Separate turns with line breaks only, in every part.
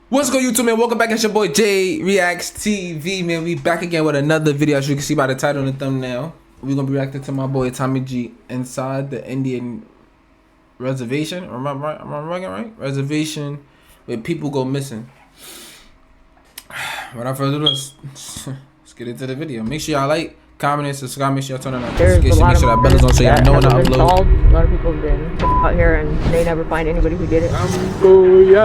What's good, YouTube, man? Welcome back. It's your boy Jay Reacts TV, man. We back again with another video. As you can see by the title and the thumbnail, we're gonna be reacting to my boy Tommy G inside the Indian reservation. Am I right? Reservation where people go missing. Without further ado, let's get into the video. Make sure y'all like, comment, and subscribe. Make sure y'all turn on notifications. Make sure that bell is on so y'all know when I upload.
A lot of people have been out here and they never find anybody who did it.
Police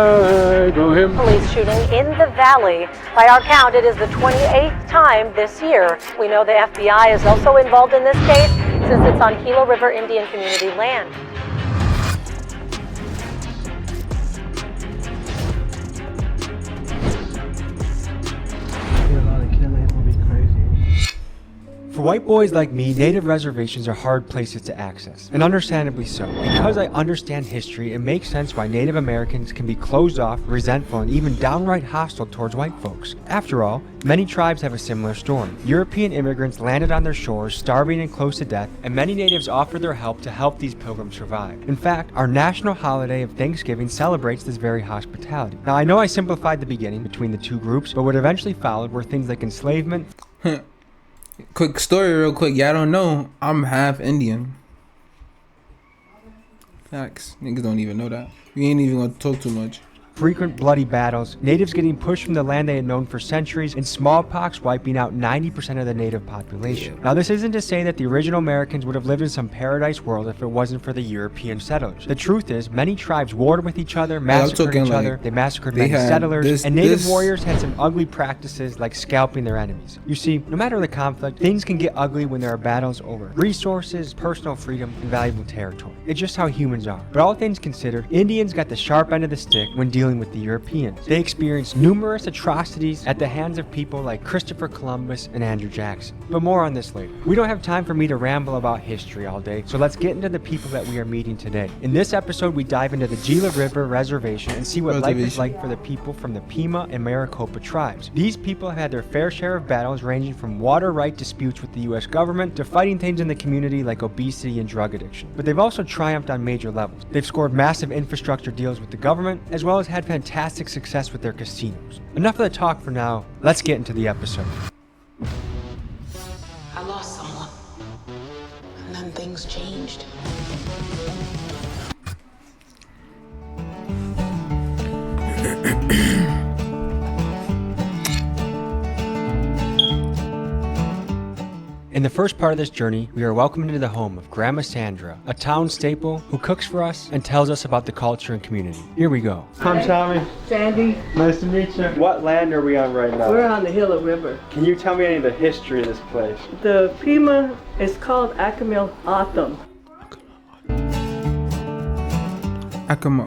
shooting in the valley. By our count, it is the 28th time this year. We know the FBI is also involved in this case since it's on Gila River Indian Community land.
For white boys like me, native reservations are hard places to access, and understandably so. Because I understand history, it makes sense why Native Americans can be closed off, resentful, and even downright hostile towards white folks. After all, many tribes have a similar story. European immigrants landed on their shores, starving and close to death, and many natives offered their help to help these pilgrims survive. In fact, our national holiday of Thanksgiving celebrates this very hospitality. Now, I know I simplified the beginning between the two groups, but what eventually followed were things like enslavement.
Quick story real quick. Y'all don't know I'm half Indian. Facts. Niggas don't even know that. We ain't even gonna talk too much.
Frequent bloody battles, natives getting pushed from the land they had known for centuries, and smallpox wiping out 90% of the native population. Now, this isn't to say that the original Americans would have lived in some paradise world if it wasn't for the European settlers. The truth is, many tribes warred with each other, massacred each other, they massacred many settlers, and native warriors had some ugly practices like scalping their enemies. You see, no matter the conflict, things can get ugly when there are battles over resources, personal freedom, and valuable territory. It's just how humans are. But all things considered, Indians got the sharp end of the stick when dealing with the Europeans. They experienced numerous atrocities at the hands of people like Christopher Columbus and Andrew Jackson. But more on this later. We don't have time for me to ramble about history all day, so let's get into the people that we are meeting today. In this episode, we dive into the Gila River Reservation and see what life is like for the people from the Pima and Maricopa tribes. These people have had their fair share of battles ranging from water right disputes with the US government to fighting things in the community like obesity and drug addiction. But they've also triumphed on major levels. They've scored massive infrastructure deals with the government, as well as had fantastic success with their casinos. Enough of the talk for now, let's get into the episode.
I lost someone, and then things changed. In the first part of this journey, we are welcomed into the home of Grandma Sandra, a town staple who cooks for us and tells us about the culture and community. Here we go.
I'm Tommy.
Sandy,
Nice to meet you. What land are we on right now?
we're on the Gila River.
Can you tell me any of the history of this place?
The Pima is called Akamil Atham.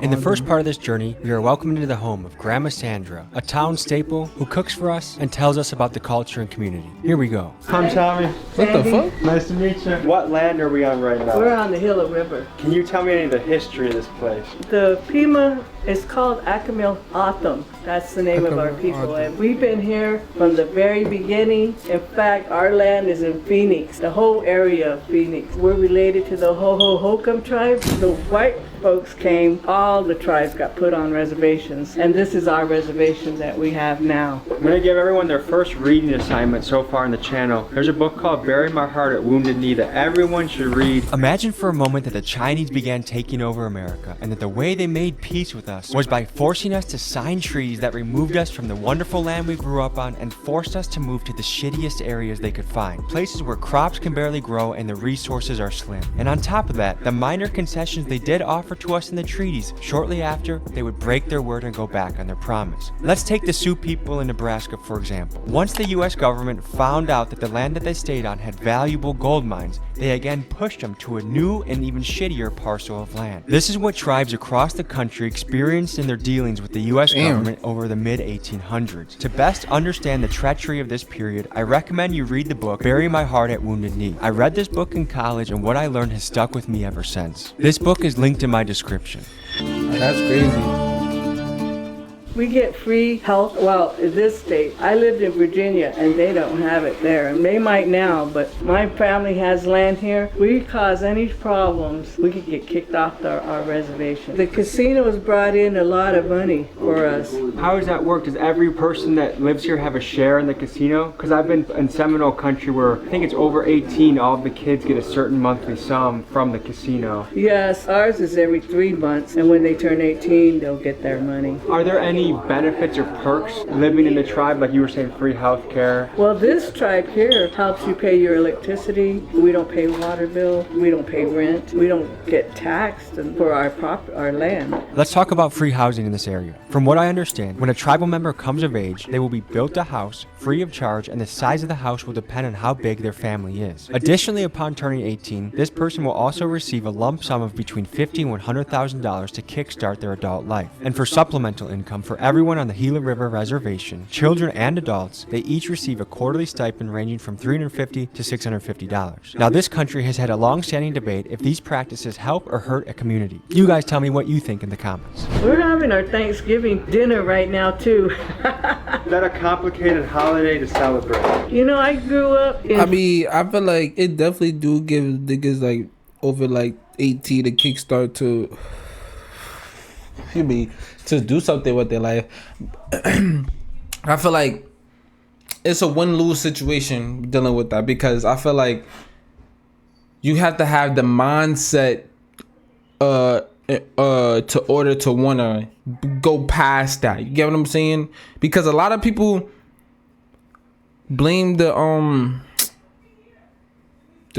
In the first part of this journey, we are welcomed into the home of Grandma Sandra, a town staple who cooks for us and tells us about the culture and community. Here we go.
I'm Tommy.
What the fuck?
Nice to meet you. What land are we on right now?
We're on the Gila River.
Can you tell me any of the history of this place?
The Pima is called Akamil Atham. That's the name of our
Akamil
people.
Atham.
And we've been here from the very beginning. In fact, our land is in Phoenix, the whole area of Phoenix. We're related to the Hohokam tribe. The white folks came, all the tribes got put on reservations. And this is our reservation that we have now.
I'm going to give everyone their first reading assignment so far on the channel. There's a book called Bury My Heart at Wounded Knee that everyone should read.
Imagine for a moment that the Chinese began taking over America and that the way they made peace with us was by forcing us to sign treaties that removed us from the wonderful land we grew up on and forced us to move to the shittiest areas they could find. Places where crops can barely grow and the resources are slim. And on top of that, the minor concessions they did offer to us in the treaties, shortly after, they would break their word and go back on their promise. Let's take the Sioux people in Nebraska for example. Once the US government found out that the land that they stayed on had valuable gold mines, they again pushed them to a new and even shittier parcel of land. This is what tribes across the country experienced in their dealings with the US government over the mid-1800s. To best understand the treachery of this period, I recommend you read the book Bury My Heart at Wounded Knee. I read this book in college and what I learned has stuck with me ever since. This book is linked in my description.
That's crazy.
We get free health, well, in this state. I lived in Virginia and they don't have it there. And they might now, but my family has land here. We cause any problems, we could get kicked off our reservation. The casinos brought in a lot of money for us.
How does that work? Does every person that lives here have a share in the casino? Because I've been in Seminole country where I think it's over 18, all of the kids get a certain monthly sum from the casino.
Yes, ours is every 3 months, and when they turn 18, they'll get their money.
Are there any benefits or perks living in the tribe? Like you were saying, free health care?
Well, this tribe here helps you pay your electricity. We don't pay water bill. We don't pay rent. We don't get taxed for our land.
Let's talk about free housing in this area. From what I understand, when a tribal member comes of age, they will be built a house free of charge, and the size of the house will depend on how big their family is. Additionally, upon turning 18, this person will also receive a lump sum of between $50,000 and $100,000 to kickstart their adult life. And for supplemental income for everyone on the Gila River Reservation, children and adults, they each receive a quarterly stipend ranging from $350 to $650. Now, this country has had a long-standing debate if these practices help or hurt a community. You guys tell me what you think in the comments.
We're having our Thanksgiving dinner right now, too.
Is that a complicated holiday to celebrate?
You know, I grew up in...
I mean, I feel like it definitely do give niggas like over like 18 a kickstart to, to do something with their life. I feel like it's a win-lose situation dealing with that, because I feel like you have to have the mindset to order to want to go past that. You get what I'm saying? Because a lot of people blame the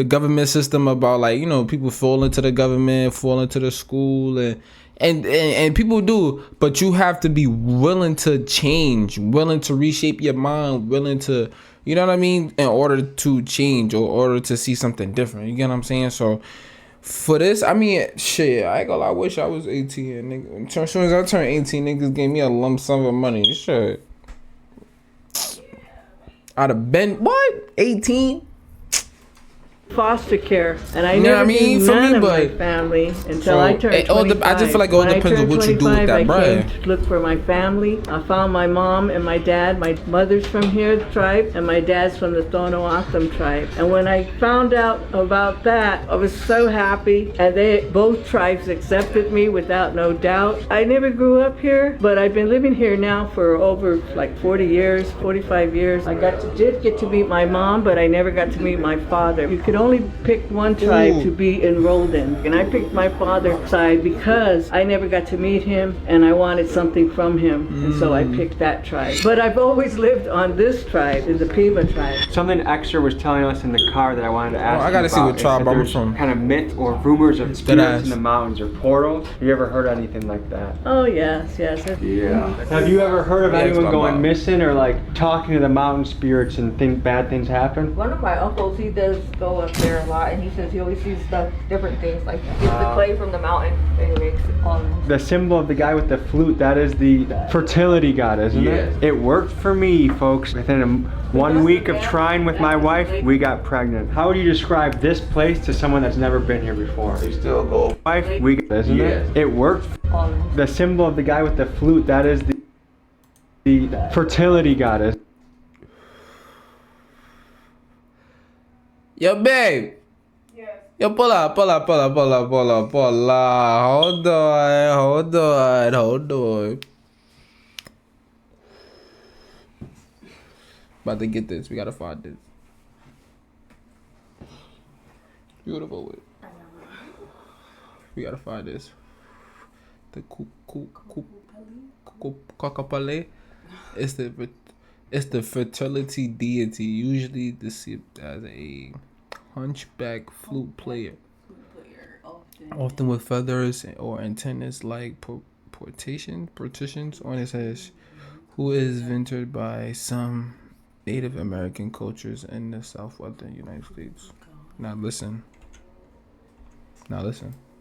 government system about, like, you know, people fall into the government, fall into the school, and people do, but you have to be willing to change, willing to reshape your mind, willing to, you know what I mean, in order to change or order to see something different. You get what I'm saying? So for this, I mean, shit, I ain't gonna lie, I wish I was 18, nigga. As soon as I turned 18, niggas gave me a lump sum of money. Shit, I'd have been, what, 18?
foster care, and I
You know
never
what I mean?
knew
For
none
me,
of my
but-
family until
So,
I turned
it all
25.
I just feel like it all
When I
depends on
turned
what you do with
25,
that
I
bread.
came to look for my family. I found my mom and my dad. My mother's from here, the tribe, and my dad's from the Tohono O'odham tribe. And when I found out about that, I was so happy, and both tribes accepted me without no doubt. I never grew up here, but I've been living here now for over like 40 years, 45 years. I did get to meet my mom, but I never got to meet my father. You could only pick one tribe
Ooh.
to be enrolled in, and I picked my father's side because I never got to meet him and I wanted something from him, and so I picked that tribe. But I've always lived on this tribe, in the Pima tribe.
Something extra was telling us in the car that I wanted to ask
I
you
gotta see
about
what
is
tribe
that
I'm
there's
from.
kind of myth or rumors of
Dead
spirits
ass.
in the mountains or portals. Have you ever heard anything like that?
Oh yes.
Have you ever heard of
Yeah, it's
anyone
my
going
mom.
missing or like talking to the mountain spirits and bad things happen?
One of my uncles, he does go up there a lot, and he says he always sees stuff, different things, like he gets the clay from the mountain and he makes it.
The symbol of the guy with the flute, that is the fertility god, isn't it? It worked for me, folks. Within 1 week of trying with my wife, we got pregnant. How would you describe this place to someone that's never been here before?
Still go.
Wife, isn't it? It worked. The symbol of the guy with the flute, that is the fertility goddess.
Yo, babe. Yo, pull up. Hold on. About to get this. We gotta find this. Beautiful. We gotta find this. The Kokopale. It's the fertility deity, usually depicted as a hunchback flute player, often with feathers or antennas like portions on his head, who is venerated by some Native American cultures in the southwestern United States. Now listen.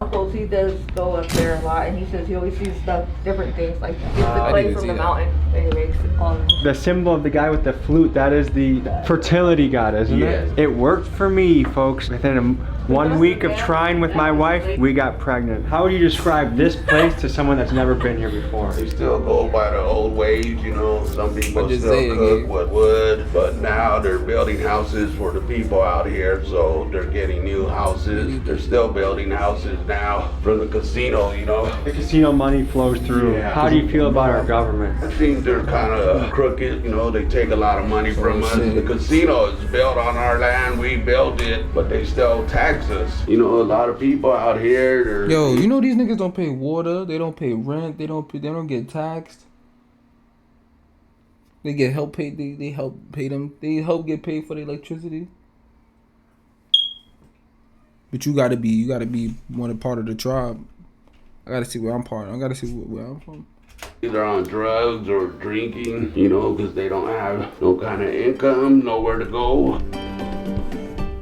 Uncles, he does go up there a lot, and he says he always sees stuff, different things, like he gets the
I
clay
didn't
from
see
the
that.
mountain and he makes it.
The symbol of the guy with the flute, that is the fertility god, isn't it? It worked for me, folks. Within 1 week of trying with my wife, we got pregnant. How would you describe this place to someone that's never been here before?
They still go by the old ways, you know. Some people
just
still
say it,
cook
yeah.
with wood, but now they're building houses for the people out here, so they're getting new houses. They're still building houses now from the casino, you know.
The casino money flows through.
Yeah.
How do you feel about our government?
I think they're kind of crooked, you know. They take a lot of money from us. The casino is built on our land. We built it, but they still tax us. You know, a lot of people out here, they're...
Yo, you know these niggas don't pay water, they don't pay rent, they don't get taxed. They get help paid, they help pay them, they help get paid for the electricity. But you gotta be one part of the tribe. I gotta see where I'm part. I gotta see where I'm from.
Either on drugs or drinking, you know, because they don't have no kind of income, nowhere to go.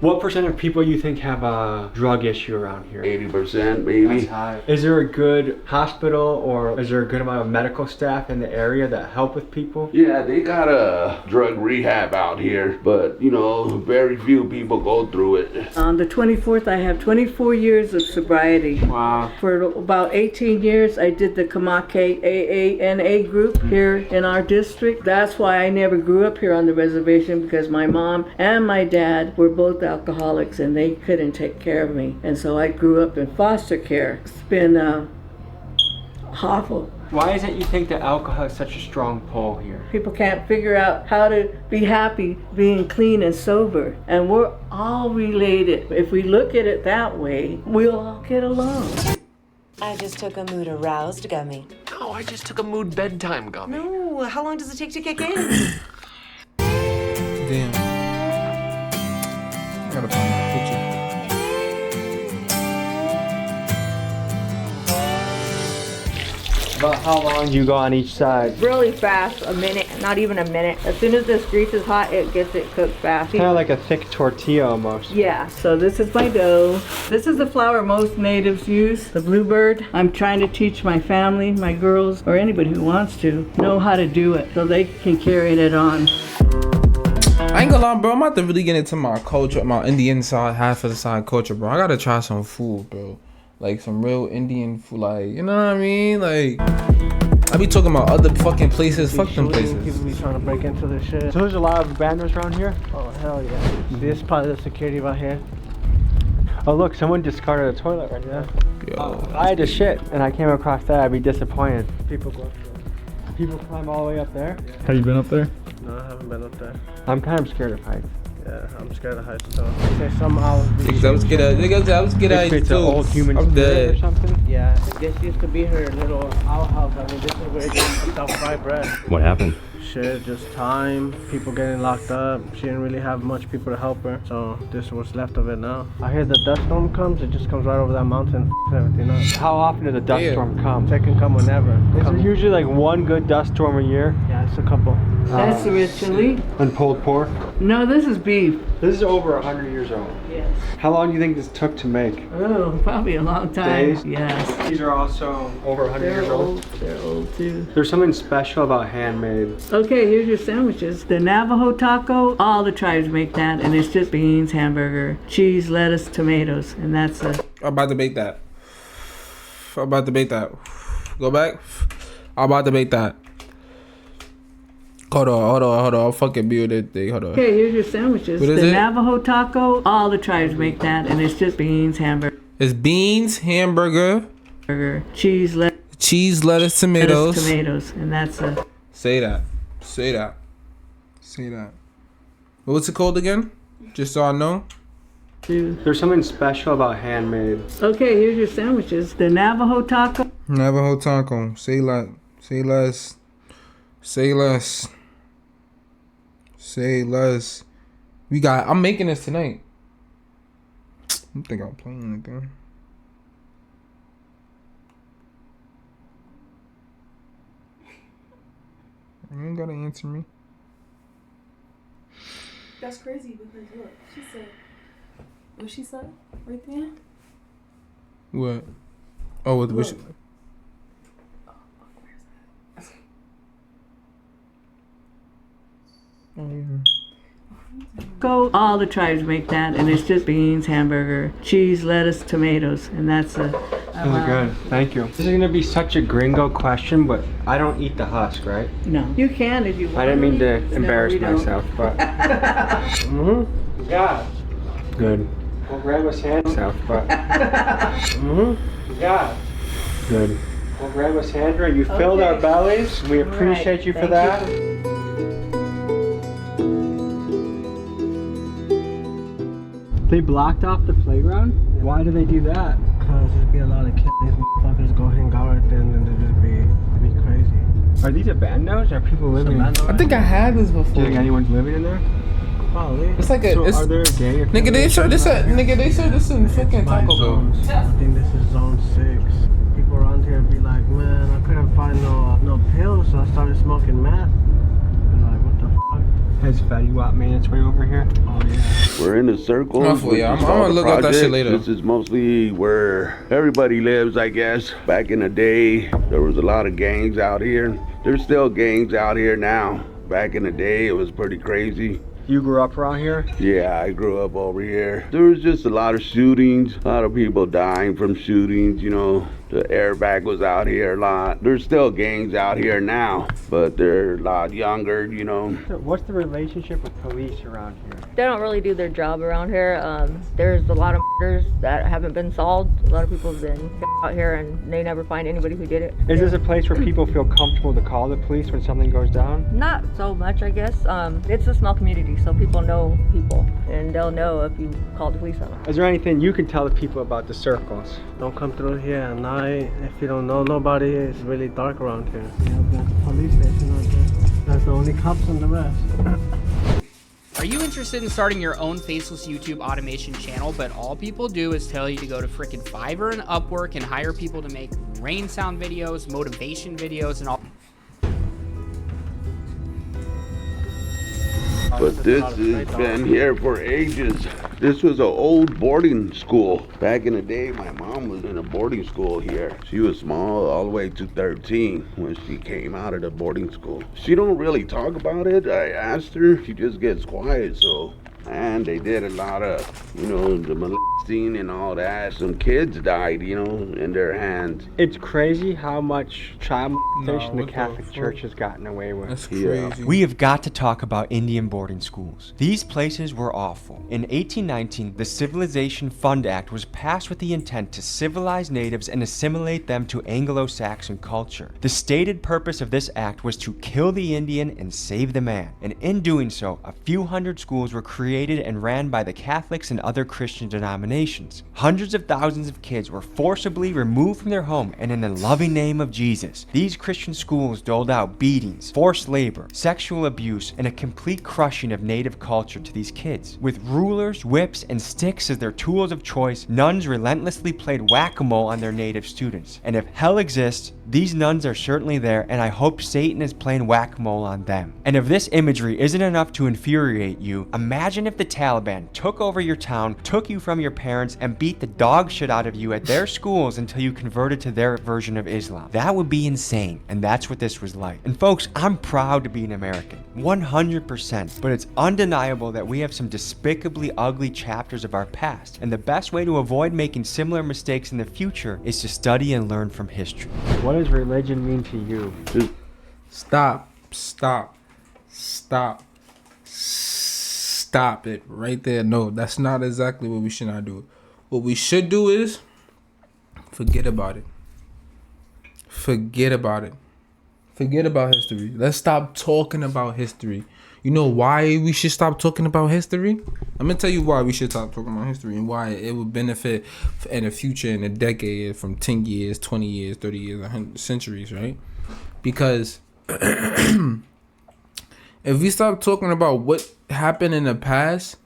What percent of people you think have a drug issue around here?
80% maybe.
Is there a good hospital or is there a good amount of medical staff in the area that help with people?
Yeah, they got a drug rehab out here, but you know, very few people go through it.
On the 24th, I have 24 years of sobriety.
Wow.
For about 18 years, I did the Kamake AANA group here in our district. That's why I never grew up here on the reservation, because my mom and my dad were both alcoholics and they couldn't take care of me. And so I grew up in foster care. It's been awful.
Why is it you think that alcohol has such a strong pull here?
People can't figure out how to be happy being clean and sober. And we're all related. If we look at it that way, we'll all get along.
I just took a mood aroused gummy.
No, I just took a mood bedtime gummy.
No, how long does it take to kick in?
Damn. I gotta find that picture.
About how long do you go on each side?
Really fast, a minute, not even a minute. As soon as this grease is hot, it gets it cooked fast.
Kind of like a thick tortilla almost.
Yeah, so this is my dough. This is the flour most natives use, the bluebird. I'm trying to teach my family, my girls, or anybody who wants to, know how to do it so they can carry it on.
I ain't gonna lie, bro. I'm about to really get into my culture, my Indian side, half of the side culture, bro. I gotta try some food, bro. Like some real Indian food, like, you know what I mean? Like, I be talking about other fucking places. Fuck them places.
People be trying to break into this shit.
So there's a lot of bandits around here?
Oh, hell yeah. This is probably the security right here.
Oh look, someone discarded a toilet right there.
Yo.
If I had to shit and I came across that, I'd be disappointed. People go. People climb all the way up there?
Have you been up there?
No, I haven't been up there.
I'm kind of scared of heights.
Yeah, I'm scared of heights too. They say somehow.
I was scared of
It's an old human
I'm
spirit
dead.
or something?
Yeah, this used to be her little outhouse. I mean, this is where they get self-fried bread.
What happened?
Shit, just time, people getting locked up. She didn't really have much people to help her, so this is what's left of it now. I hear the dust storm comes, it just comes right over that mountain, everything up.
How often does a dust storm come?
It can come whenever.
Is there usually like one good dust storm a year?
Yeah, it's a couple.
That's the red chili.
And pulled pork?
No, this is beef.
This is over 100 years old.
Yes.
How long do you think this took to make?
Oh, probably a long time.
Days?
Yes.
These are also over 100 years old.
They're old too.
There's something special about handmade.
Okay, here's your sandwiches. The Navajo taco, all the tribes make that, and it's just beans, hamburger, cheese, lettuce, tomatoes, and that's it.
I'm about to bake that. I'm about to bake that. Go back. I'm about to bake that. Hold on. I'll fucking build that thing. Hold on.
Okay, here's your sandwiches.
What is
the
it?
Navajo taco, all the tribes make that, and it's just beans, hamburger,
It's beans, hamburger,
cheese,
lettuce, tomatoes.
tomatoes, and that's it.
Say that. Say that. Say that. What's it called again? Just so I know.
There's something special about handmade.
Okay, here's your sandwiches. The Navajo taco.
Navajo taco. Say less. Say less. Say less. Say less. I'm making this tonight. I don't think I'm playing anything. You ain't gotta answer me.
That's crazy because look, she said, what she said right there?
What? Oh, what?
Look.
taco, all the tribes make that, and it's just beans, hamburger, cheese, lettuce, tomatoes, and that's a.
Really good. Thank you. This is gonna be such a gringo question, but I don't eat the husk, right?
No. You can if you want.
I didn't mean to embarrass
we don't.
myself, but. Yeah. Good. Well, grab a hand south, but. Yeah. Good. Well, Grandma Sandra, you filled our bellies. We appreciate you for that. They blocked off the playground? Why do they do that?
Because there'd be a lot of kids, these motherfuckers go hang out right there and then they'd just be crazy.
Are these abandos? Are people living in
I think I had this before.
Do you think anyone's living in there?
Probably.
It's like a.
So
it's,
are there a gang?
nigga, they showed this at. Nigga, they showed this in fucking Taco Bell.
I think this is zone 6. People around here be like, man, I couldn't find no pills, so I started smoking meth. They're like, what the fuck?
Has Fetty Wap made its way over here?
Oh yeah.
We're in a circle.
Yeah, I'm gonna look up that shit later.
This is mostly where everybody lives, I guess. Back in the day, there was a lot of gangs out here. There's still gangs out here now. Back in the day, it was pretty crazy.
You grew up around here?
Yeah, I grew up over here. There was just a lot of shootings, a lot of people dying from shootings, you know. The airbag was out here a lot. There's still gangs out here now, but they're a lot younger, you know.
What's the relationship with police around here?
They don't really do their job around here. There's a lot of murders that haven't been solved. A lot of people have been out here and they never find anybody who did it.
Is this a place where people feel comfortable to call the police when something goes down?
Not so much, I guess. It's a small community, so people know people, and they'll know if you call the police on them.
Is there anything you can tell the people about the circles?
Don't come through here at night. If you don't know nobody, it's really dark around here. Yeah, there's a police station right there. That's the only cops and the rest.
Are you interested in starting your own faceless YouTube automation channel, but all people do is tell you to go to frickin' Fiverr and Upwork and hire people to make rain sound videos, motivation videos, and all?
But this has been here for ages. This was an old boarding school. Back in the day, my mom was in a boarding school here. She was small all the way to 13 when she came out of the boarding school. She don't really talk about it. I asked her, she just gets quiet, so. And they did a lot of, you know, the molesting and all that. Some kids died, you know, in their hands.
It's crazy how much child molestation the Catholic Church has gotten away with.
That's crazy.
We have got to talk about Indian boarding schools. These places were awful. In 1819, the Civilization Fund Act was passed with the intent to civilize natives and assimilate them to Anglo-Saxon culture. The stated purpose of this act was to kill the Indian and save the man. And in doing so, a few hundred schools were created and ran by the Catholics and other Christian denominations. Hundreds of thousands of kids were forcibly removed from their home, and in the loving name of Jesus, these Christian schools doled out beatings, forced labor, sexual abuse, and a complete crushing of native culture to these kids. With rulers, whips, and sticks as their tools of choice, nuns relentlessly played whack-a-mole on their native students. And if hell exists, these nuns are certainly there, and I hope Satan is playing whack-a-mole on them. And if this imagery isn't enough to infuriate you, imagine if the Taliban took over your town, took you from your parents, and beat the dog shit out of you at their schools until you converted to their version of Islam. That would be insane, and that's what this was like. And folks, I'm proud to be an American, 100%, but it's undeniable that we have some despicably ugly chapters of our past, and the best way to avoid making similar mistakes in the future is to study and learn from history.
What does religion mean to you?
Stop it right there. No, that's not exactly what we should not do. What we should do is forget about it. Forget about history. Let's stop talking about history. You know why we should stop talking about history? I'm gonna tell you why we should stop talking about history and why it would benefit in the future, in a decade, from 10 years, 20 years, 30 years, 100 centuries, right? Because if we stop talking about what happened in the past,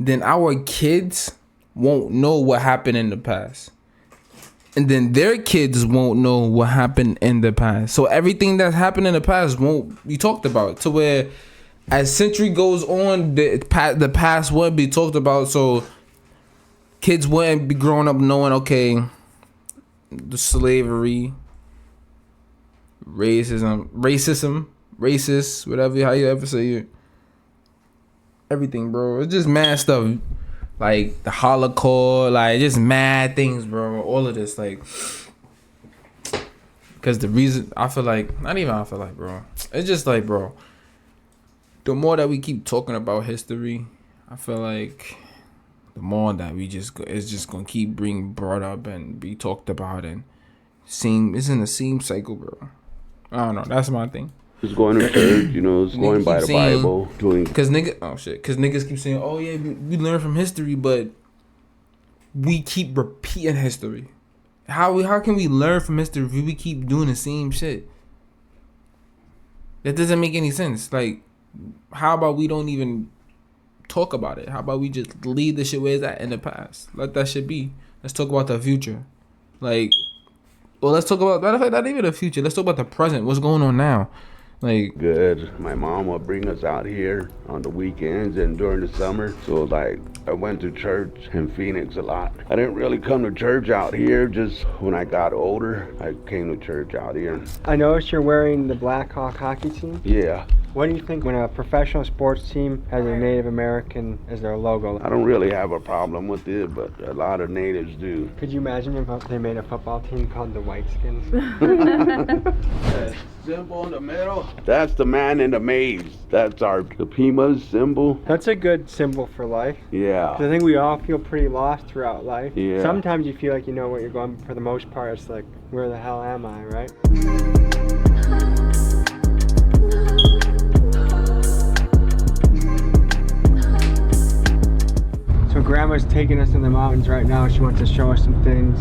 then our kids won't know what happened in the past. And then their kids won't know what happened in the past. So everything that happened in the past won't be talked about. To where as century goes on, the past wouldn't be talked about. So kids wouldn't be growing up knowing, okay, the slavery, racism, racist, whatever, how you ever say it. everything, bro. It's just mad stuff. Like the Holocaust, like just mad things, bro. All of this, like, because the reason I feel like, not even I feel like, bro. It's just like, bro, the more that we keep talking about history, I feel like the more that it's just gonna keep being brought up and be talked about and it's in the same cycle, bro. I don't know. That's my thing.
It's going to church, you know, it's going by the Bible, doing.
Cause niggas keep saying, oh yeah, we learn from history, but we keep repeating history. How can we learn from history if we keep doing the same shit? That doesn't make any sense. Like, how about we don't even talk about it? How about we just leave the shit where it's at in the past? Let that shit be. Let's talk about the future. Like, well, let's talk about, matter of fact, not even the future. Let's talk about the present. What's going on now? Like,
good. My mom would bring us out here on the weekends and during the summer. So like, I went to church in Phoenix a lot. I didn't really come to church out here. Just when I got older, I came to church out here.
I noticed you're wearing the Blackhawk hockey team.
Yeah.
What do you think when a professional sports team has a Native American as their logo?
I don't really have a problem with it, but a lot of natives do.
Could you imagine if they made a football team called the Whiteskins?
That symbol in the middle, that's the man in the maze. That's the Pima's symbol.
That's a good symbol for life.
Yeah.
'Cause I think we all feel pretty lost throughout life.
Yeah.
Sometimes you feel like you know what you're going, but for the most part, it's like, where the hell am I, right? So Grandma's taking us in the mountains right now. She wants to show us some things.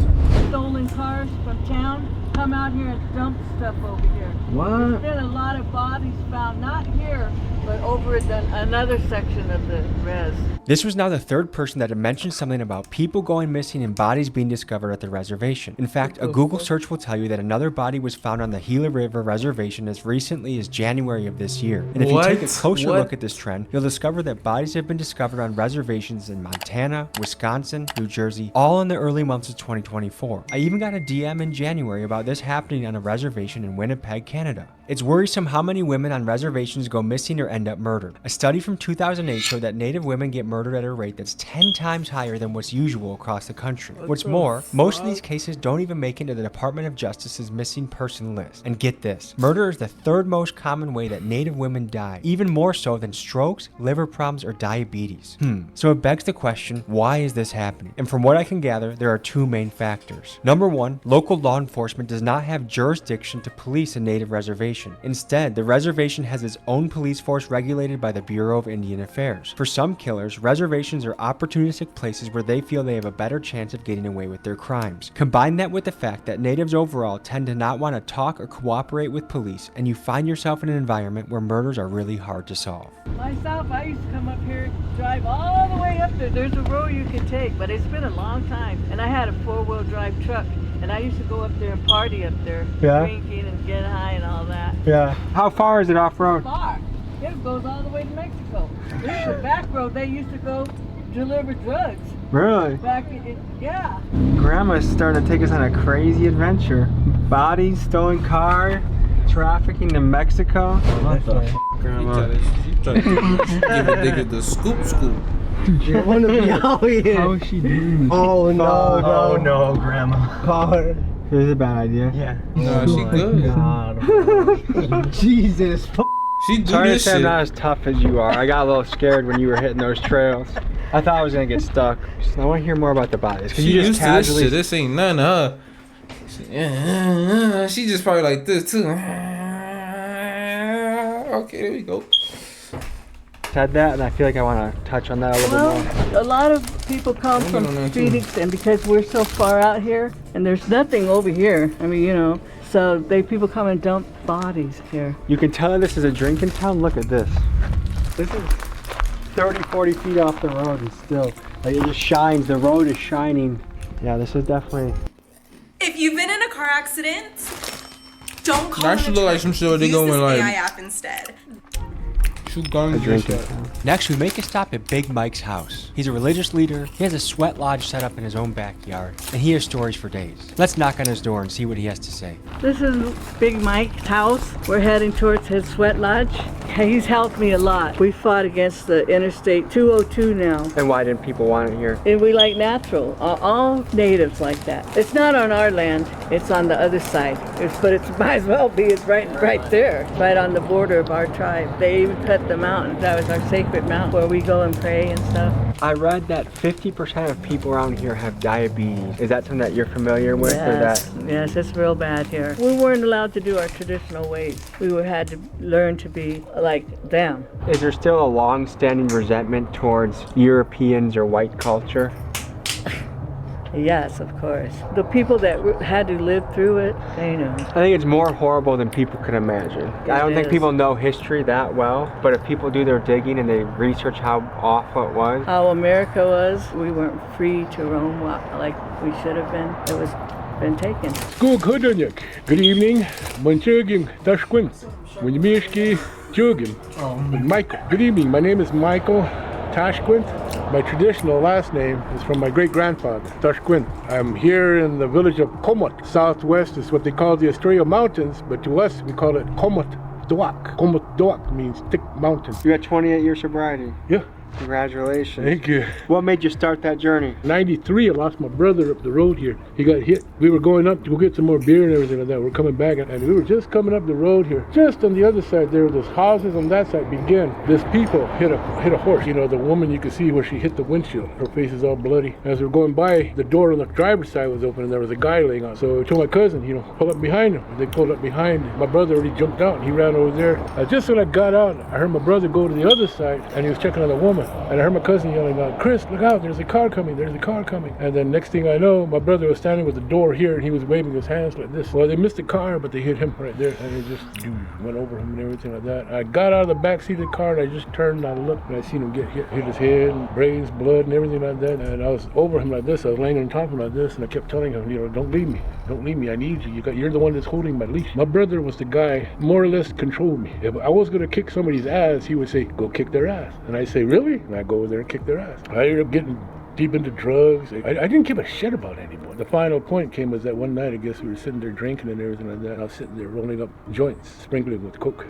Stolen cars from town come out here and dump stuff over here.
What?
There's been a lot of bodies found, not here, but over at another section of the res.
This was now the third person that had mentioned something about people going missing and bodies being discovered at the reservation. In fact, a Google search will tell you that another body was found on the Gila River Reservation as recently as January of this year. And if you take a closer look at this trend, you'll discover that bodies have been discovered on reservations in Montana, Wisconsin, New Jersey, all in the early months of 2024. I even got a DM in January about this happening on a reservation in Winnipeg, Canada. It's worrisome how many women on reservations go missing or end up murdered. A study from 2008 showed that Native women get murdered at a rate that's 10 times higher than what's usual across the country. What's more, most of these cases don't even make it into the Department of Justice's missing person list. And get this, murder is the third most common way that Native women die, even more so than strokes, liver problems, or diabetes. So it begs the question, why is this happening? And from what I can gather, there are two main factors. Number one, local law enforcement does not have jurisdiction to police a Native reservation. Instead, the reservation has its own police force regulated by the Bureau of Indian Affairs. For some killers, reservations are opportunistic places where they feel they have a better chance of getting away with their crimes. Combine that with the fact that natives overall tend to not want to talk or cooperate with police, and you find yourself in an environment where murders are really hard to solve.
Myself, I used to come up here, drive all the way up there. There's a road you can take, but it's been a long time. And I had a 4-wheel drive truck, and I used to go up there and party up there, drinking and get high and all that.
Yeah. How far is it off-road?
Far. It goes all the way to Mexico. There's a back road they used to go deliver drugs.
Really?
Yeah.
Grandma's starting to take us on a crazy adventure. Bodies, stolen car, trafficking to Mexico. What the f, Grandma?
She trying to give a nigga the scoop.
You want to be out here.
How is she doing?
Oh no,
Oh no, Grandma.
God.
This is a bad idea.
Yeah.
No, she good.
God. Jesus.
She do
Sorry to
this
say I'm
shit.
not as tough as you are. I got a little scared when you were hitting those trails. I thought I was gonna get stuck. I want to hear more about the bodies.
She
You
used to this shit. This ain't none of her. She just probably like this too. Okay, there we go.
Said that, and I feel like I want to touch on that a little bit more.
A lot of people come from Phoenix, and because we're so far out here, and there's nothing over here, I mean, you know, so people come and dump bodies here.
You can tell this is a drinking town. Look at this. This is 30, 40 feet off the road, and still, like, it just shines. The road is shining. Yeah, this is definitely.
If you've been in a car accident, don't call
That should look like some shit where they
Use
going
this
like
AI app instead.
shoot guns.
A drinking town.
Next, we make a stop at Big Mike's house. He's a religious leader, he has a sweat lodge set up in his own backyard, and he has stories for days. Let's knock on his door and see what he has to say.
This is Big Mike's house. We're heading towards his sweat lodge. He's helped me a lot. We fought against the Interstate 202 now.
And why didn't people want it here?
And we like natural. All natives like that. It's not on our land. It's on the other side. But it might as well be. It's right there, right on the border of our tribe. They even cut the mountain. That was our sacred mountain where we go and pray and stuff.
I read that 50% of people around here have diabetes. Is that something that you're familiar with?
Yes, yes, it's real bad here. We weren't allowed to do our traditional ways. We had to learn to be like them.
Is there still a long-standing resentment towards Europeans or white culture?
Yes, of course. The people that had to live through it, they know.
I think it's more horrible than people could imagine. I don't think people know history that well, but if people do their digging and they research how awful it was.
How America was, we weren't free to roam like we should have been. It was been taken.
Good evening. Michael. Good evening. My name is Michael Tashquint. My traditional last name is from my great-grandfather, Tashquint. I'm here in the village of Komot. Southwest is what they call the Estrella Mountains, but to us we call it Komot Doak. Komot Doak means thick mountain.
You had 28 years sobriety.
Yeah.
Congratulations.
Thank you.
What made you start that journey?
93, I lost my brother up the road here. He got hit. We were going up to go get some more beer and everything like that. We're coming back and we were just coming up the road here. Just on the other side, there were those houses on that side began. This people hit a horse. You know, the woman, you could see where she hit the windshield. Her face is all bloody. As we were going by, the door on the driver's side was open and there was a guy laying on. So I told my cousin, you know, pull up behind him. They pulled up behind. My brother already jumped out. He ran over there. Just when I got out, I heard my brother go to the other side and he was checking on the woman. And I heard my cousin yelling out, "Chris, look out, there's a car coming, there's a car coming." And then next thing I know, my brother was standing with the door here and he was waving his hands like this. Well, they missed the car, but they hit him right there and it just went over him and everything like that. I got out of the back seat of the car and I just turned and I looked and I seen him get hit his head and brains, blood and everything like that. And I was over him like this, I was laying on top of him like this and I kept telling him, you know, don't leave me, I need you. You're the one that's holding my leash. My brother was the guy more or less controlled me. If I was gonna kick somebody's ass, he would say, go kick their ass. And I say, really? And I go over there and kick their ass. I ended up getting deep into drugs. I didn't give a shit about anyone. The final point came was that one night, I guess we were sitting there drinking and everything like that. And I was sitting there rolling up joints, sprinkling with coke,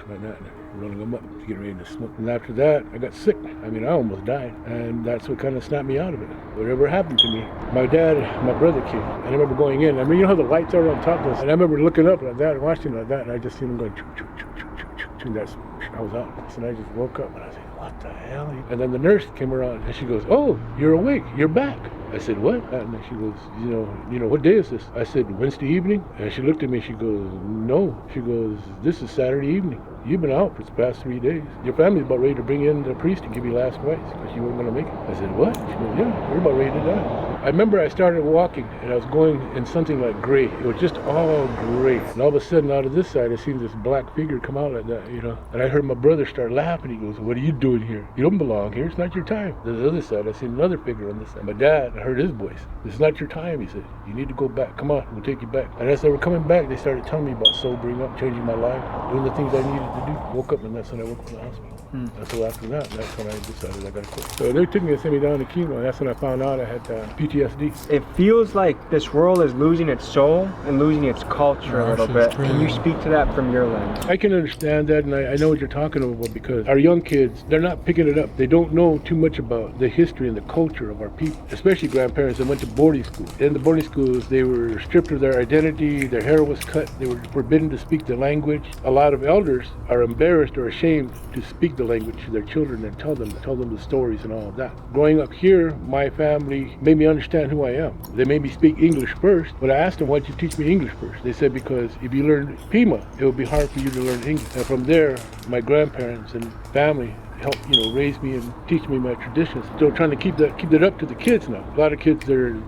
like that, rolling them up to get ready to smoke. And after that, I got sick. I mean, I almost died. And that's what kind of snapped me out of it. Whatever happened to me. My dad, my brother came. And I remember going in. I mean, you know how the lights are on top of us? And I remember looking up like that and watching like that. And I just seen him going, choo, choo, choo, choo, choo, choo. And that's, I was out. So I just woke up and I said, what the hell? And then the nurse came around and she goes, oh, you're awake, you're back. I said, what? And then she goes, you know, what day is this? I said, Wednesday evening. And she looked at me, she goes, no. She goes, this is Saturday evening. You've been out for the past 3 days. Your family's about ready to bring in the priest to give you last rites because you weren't going to make it. I said, what? She goes, yeah, we're about ready to die. I remember I started walking and I was going in something like gray. It was just all gray. And all of a sudden out of this side, I seen this black figure come out like that, you know. And I heard my brother start laughing. He goes, what are you doing here? You don't belong here. It's not your time. The other side, I seen another figure on this side. My dad, I heard his voice. This is not your time, he said. You need to go back. Come on, we'll take you back. And as they were coming back, they started telling me about sobering up, changing my life, doing the things I needed to do. Woke up and that's when I woke up in the hospital. And so after that, that's when I decided I got to quit. So they took me and sent me down to chemo, and that's when I found out I had PTSD.
It feels like this world is losing its soul and losing its culture a little bit. Can you speak to that from your lens?
I can understand that, and I know what you're talking about because our young kids, they're not picking it up. They don't know too much about the history and the culture of our people, especially grandparents that went to boarding school. In the boarding schools, they were stripped of their identity, their hair was cut, they were forbidden to speak the language. A lot of elders are embarrassed or ashamed to speak the language to their children and tell them the stories and all of that. Growing up here, my family made me understand who I am. They made me speak English first, but I asked them, why'd you teach me English first? They said, because if you learn Pima, it would be hard for you to learn English. And from there, my grandparents and family help, raise me and teach me my traditions. Still trying to keep that up to the kids now. A lot of kids,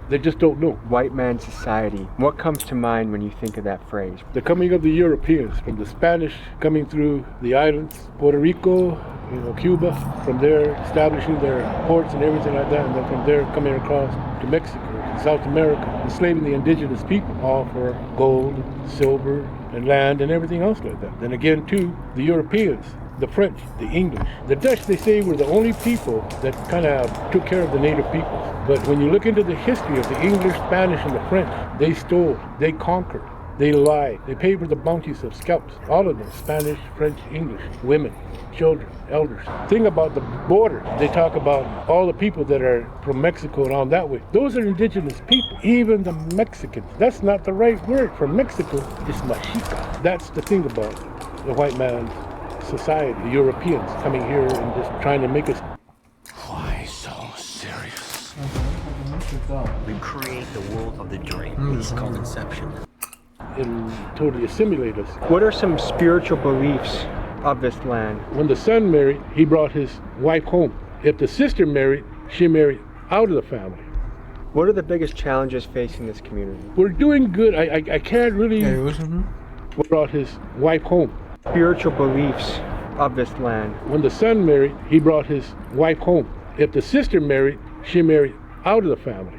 they just don't know.
White man society. What comes to mind when you think of that phrase?
The coming of the Europeans, from the Spanish coming through the islands, Puerto Rico, Cuba, from there establishing their ports and everything like that, and then from there coming across to Mexico, South America, enslaving the indigenous people, all for gold, silver, and land, and everything else like that. Then again, too, the Europeans, the French, the English. The Dutch, they say, were the only people that kind of took care of the native peoples. But when you look into the history of the English, Spanish, and the French, they stole, they conquered. They lie. They pay for the bounties of scalps. All of them, Spanish, French, English, women, children, elders. Think about the border. They talk about all the people that are from Mexico and on that way. Those are indigenous people, even the Mexicans. That's not the right word for Mexico. It's Mexica. That's the thing about the white man's society, the Europeans coming here and just trying to make us.
Why so serious? We create the world of the dream. This is called Inception.
And totally assimilate us.
What are some spiritual beliefs of this land?
When the son married, he brought his wife home. If the sister married, she married out of the family.
What are the biggest challenges facing this community?
We're doing good. I can't really. Brought his wife home.
Spiritual beliefs of this land.
When the son married, he brought his wife home. If the sister married, she married out of the family.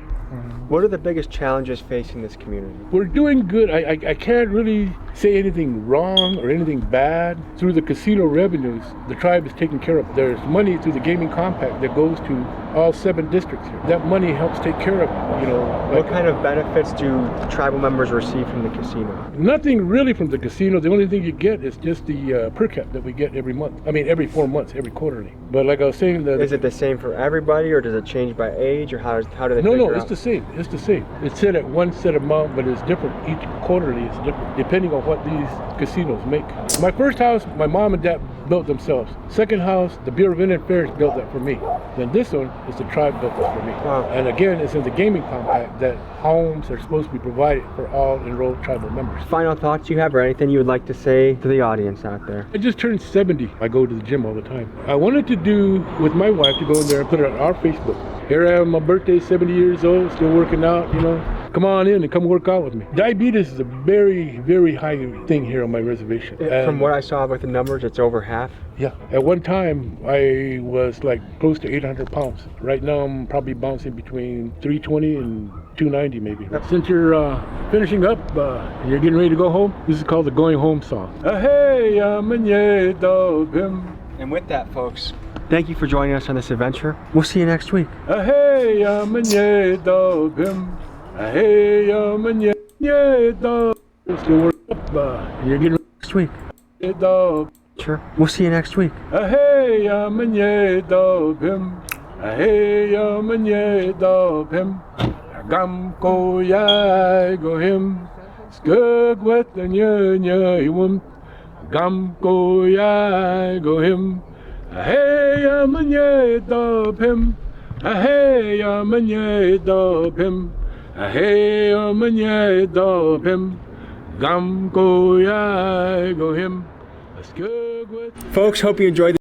What are the biggest challenges facing this community?
We're doing good. I can't really say anything wrong or anything bad. Through the casino revenues, the tribe is taken care of. There's money through the gaming compact that goes to all 7 districts here. That money helps take care of it, you know.
What kind of benefits do tribal members receive from the casino?
Nothing really from the casino. The only thing you get is just the per cap that we get every month. I mean, every 4 months, every quarterly. But like I was saying,
is it the same for everybody, or does it change by age, or how do they?
No, it's the same. It's the same. It's set at one set amount, but it's different. Each quarterly is different, depending on what these casinos make. My first house, my mom and dad built themselves. Second house, the Bureau of Indian Affairs built that for me. Then this one is the tribe built that for me.
Wow.
And again, it's in the gaming compact that homes are supposed to be provided for all enrolled tribal members.
Final thoughts you have, or anything you would like to say to the audience out there?
I just turned 70. I go to the gym all the time. I wanted to do with my wife to go in there and put it on our Facebook. Here I am, my birthday, 70 years old, still working out, you know. Come on in and come work out with me. Diabetes is a very, very high thing here on my reservation.
From what I saw with the numbers, it's over half.
Yeah. At one time, I was like close to 800 pounds. Right now, I'm probably bouncing between 320 and 290 maybe. Since you're finishing up, you're getting ready to go home, this is called the Going Home song.
And with that, folks, thank you for joining us on this adventure. We'll see you next week.
You're getting
next week. Sure. We'll see you next week.
Gam go ya go him. Hey amanye dub him. Hey amanye dub him. Hey amanye dub him. Gam go ya go him.
Folks, hope you enjoyed